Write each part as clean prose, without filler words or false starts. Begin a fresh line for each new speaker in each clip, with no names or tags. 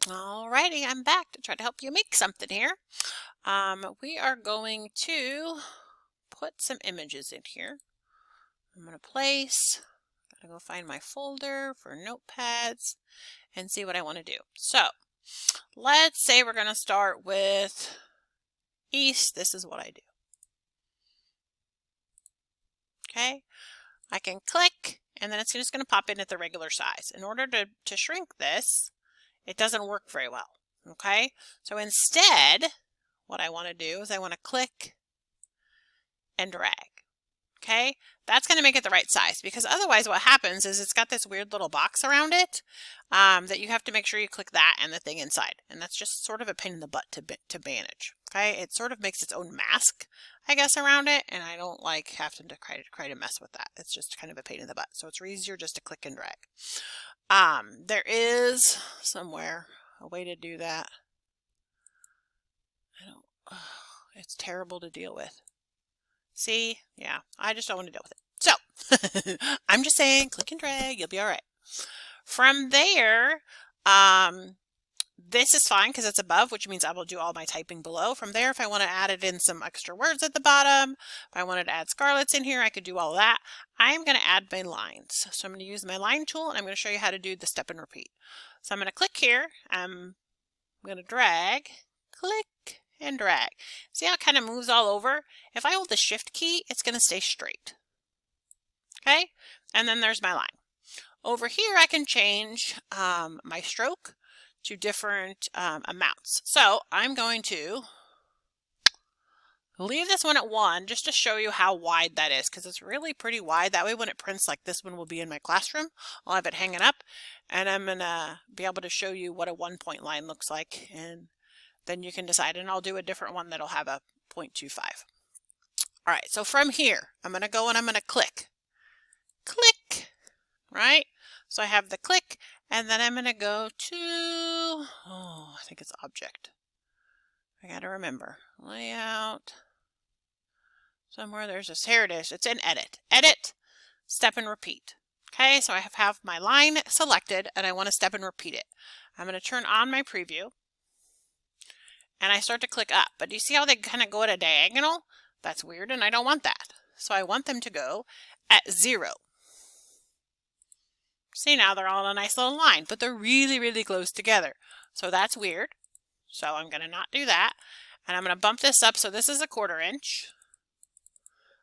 Alrighty, I'm back to try to help you make something here. We are going to put some images in here. I'm going to place, gotta go find my folder for notepads and see what I want to do. So let's say we're going to start with east. This is what I do. Okay, I can click and then it's just going to pop in at the regular size. In order to shrink this, it doesn't work very well. Okay, so instead, what I want to do is I want to click and drag. Okay, that's going to make it the right size, because otherwise what happens is it's got this weird little box around it that you have to make sure you click that and the thing inside, and that's just sort of a pain in the butt to manage. Okay, it sort of makes its own mask, I guess, around it, and I don't like having to try to mess with that. It's just kind of a pain in the butt, so it's easier just to click and drag. There is somewhere a way to do that. It's terrible to deal with. See? Yeah, I just don't want to deal with it. So, I'm just saying, click and drag, you'll be all right. From there, this is fine because it's above, which means I will do all my typing below. From there, if I want to add it in some extra words at the bottom, if I wanted to add scarlets in here, I could do all of that. I'm going to add my lines. So I'm going to use my line tool, and I'm going to show you how to do the step and repeat. So I'm going to click here. I'm going to drag, click, and drag. See how it kind of moves all over? If I hold the shift key, it's going to stay straight. Okay, and then there's my line. Over here, I can change my stroke to different amounts. So I'm going to leave this one at 1 just to show you how wide that is, because it's really pretty wide. That way when it prints, like this one will be in my classroom, I'll have it hanging up, and I'm going to be able to show you what a 1-point line looks like, and then you can decide, and I'll do a different one that'll have a 0.25. All right, so from here, I'm going to go and I'm going to click. Click, right? So I have the click, and then I'm going to go to, I think it's object. I got to remember. Layout. Somewhere there's this, here it is. It's in edit. Edit, step and repeat. Okay, so I have my line selected, and I want to step and repeat it. I'm going to turn on my preview. And I start to click up, but do you see how they kind of go at a diagonal? That's weird, and I don't want that. So I want them to go at 0. See, now they're all in a nice little line, but they're really, really close together. So that's weird. So I'm going to not do that. And I'm going to bump this up. So this is a 1/4 inch.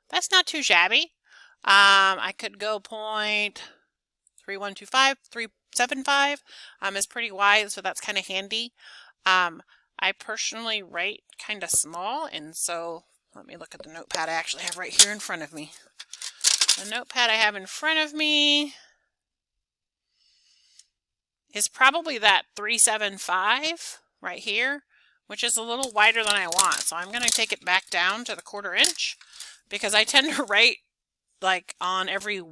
That's not too shabby. I could go 0.3125, 375 is pretty wide, so that's kind of handy. I personally write kind of small, and so let me look at the notepad I actually have right here in front of me. The notepad I have in front of me is probably that 375 right here, which is a little wider than I want. So I'm going to take it back down to the 1/4 inch, because I tend to write like on every,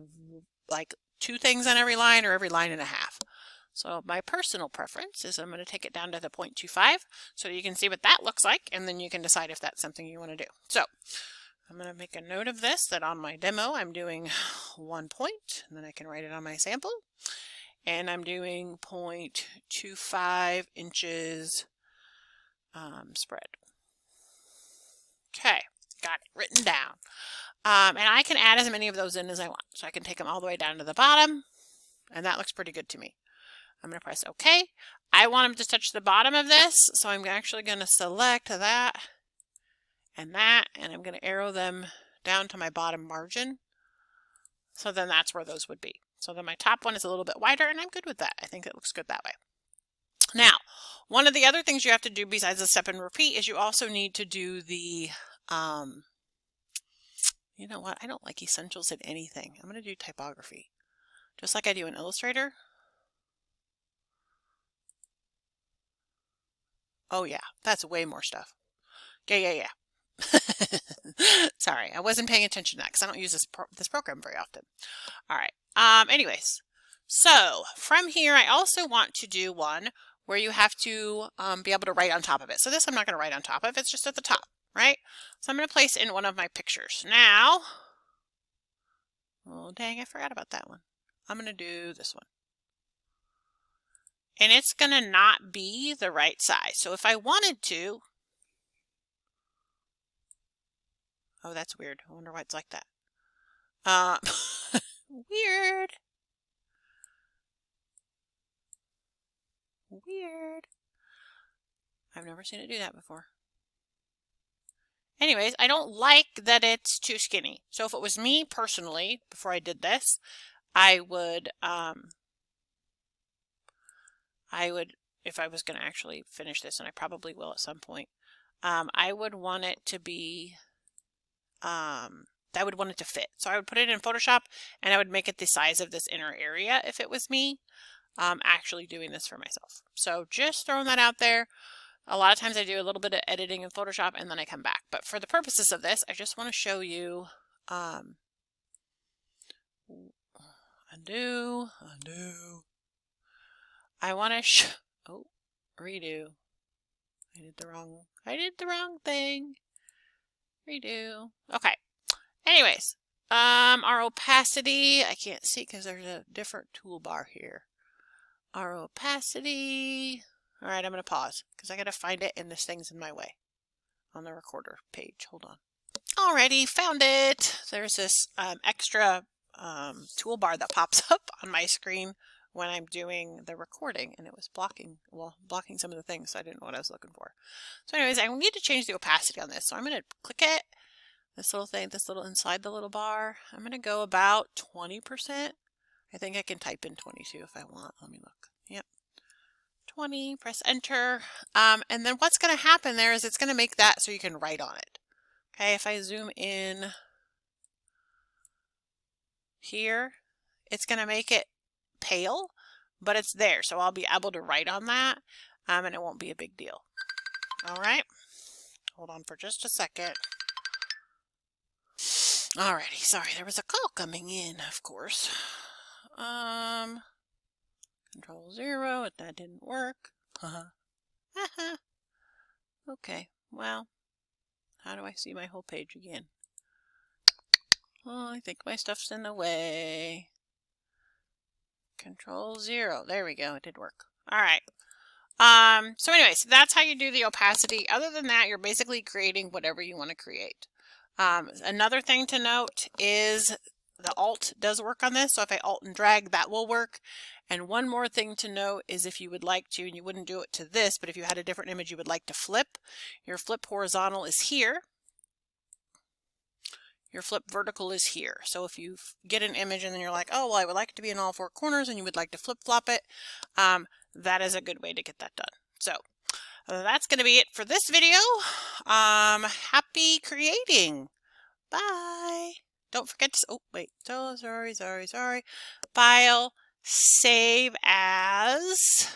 like 2 things on every line, or every line and a half. So my personal preference is I'm going to take it down to the 0.25 so you can see what that looks like, and then you can decide if that's something you want to do. So I'm going to make a note of this, that on my demo I'm doing 1 point, and then I can write it on my sample. And I'm doing 0.25 inches spread. Okay, got it written down. And I can add as many of those in as I want. So I can take them all the way down to the bottom, and that looks pretty good to me. I'm going to press OK. I want them to touch the bottom of this, so I'm actually going to select that, and I'm going to arrow them down to my bottom margin. So then that's where those would be. So then my top one is a little bit wider, and I'm good with that. I think it looks good that way. Now, one of the other things you have to do besides the step and repeat is you also need to do the, you know what? I don't like essentials in anything. I'm going to do typography, just like I do in Illustrator. Oh yeah, that's way more stuff. Yeah. Sorry, I wasn't paying attention to that because I don't use this program very often. All right. Anyways, so from here, I also want to do one where you have to be able to write on top of it. So this I'm not going to write on top of. It's just at the top, right? So I'm going to place in one of my pictures. Now, oh dang, I forgot about that one. I'm going to do this one. and it's going to not be the right size. So if I wanted to, oh, that's weird. I wonder why it's like that. Weird. Weird. I've never seen it do that before. Anyways, I don't like that it's too skinny. So if it was me personally, before I did this, I would, if I was going to actually finish this, and I probably will at some point, I would want it to be, I would want it to fit. So I would put it in Photoshop and I would make it the size of this inner area if it was me actually doing this for myself. So just throwing that out there. A lot of times I do a little bit of editing in Photoshop and then I come back. But for the purposes of this, I just want to show you, undo. I want to oh, redo. I did the wrong thing. Redo. Okay. Anyways, our opacity, I can't see because there's a different toolbar here. Our opacity. All right, I'm going to pause because I got to find it and this thing's in my way on the recorder page. Hold on. Alrighty, found it. There's this extra toolbar that pops up on my screen when I'm doing the recording, and it was blocking some of the things, so I didn't know what I was looking for. So anyways, I need to change the opacity on this. So I'm going to click it, this little thing, inside the little bar. I'm going to go about 20%. I think I can type in 22 if I want. Let me look. Yep. 20, press enter. And then what's going to happen there is it's going to make that so you can write on it. Okay, if I zoom in here, it's going to make it pale, but it's there. So I'll be able to write on that and it won't be a big deal. All right, hold on for just a second. Alrighty, sorry, there was a call coming in, of course. Control-0, that didn't work. Okay, well, how do I see my whole page again? Oh, I think my stuff's in the way. Control-0, there we go, it did work. All right. So anyways, that's how you do the opacity. Other than that, you're basically creating whatever you want to create. Another thing to note is the Alt does work on this. So if I Alt and drag, that will work. And one more thing to note is if you would like to, and you wouldn't do it to this, but if you had a different image you would like to flip, your flip horizontal is here. Your flip vertical is here. So if you get an image and then you're like, oh, well, I would like it to be in all four corners and you would like to flip flop it, that is a good way to get that done. So that's going to be it for this video. Happy creating. Bye. Don't forget to, oh, wait. So sorry. File, save as.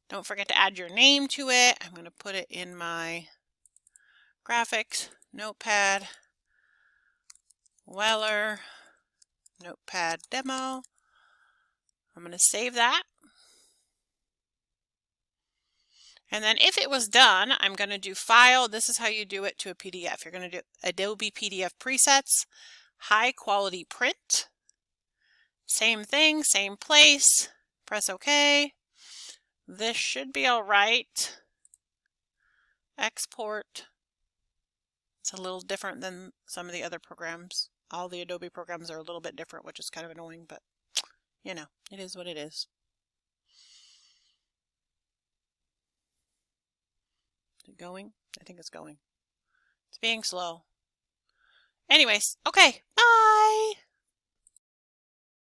Don't forget to add your name to it. I'm going to put it in my graphics, Notepad, Weller, Notepad demo. I'm going to save that. And then if it was done, I'm going to do File. This is how you do it to a PDF. You're going to do Adobe PDF Presets, High Quality Print. Same thing, same place. Press OK. This should be all right. Export. It's a little different than some of the other programs. All the Adobe programs are a little bit different, which is kind of annoying, but you know, it is what it is. Is it going? I think it's going. It's being slow. Anyways, okay, bye!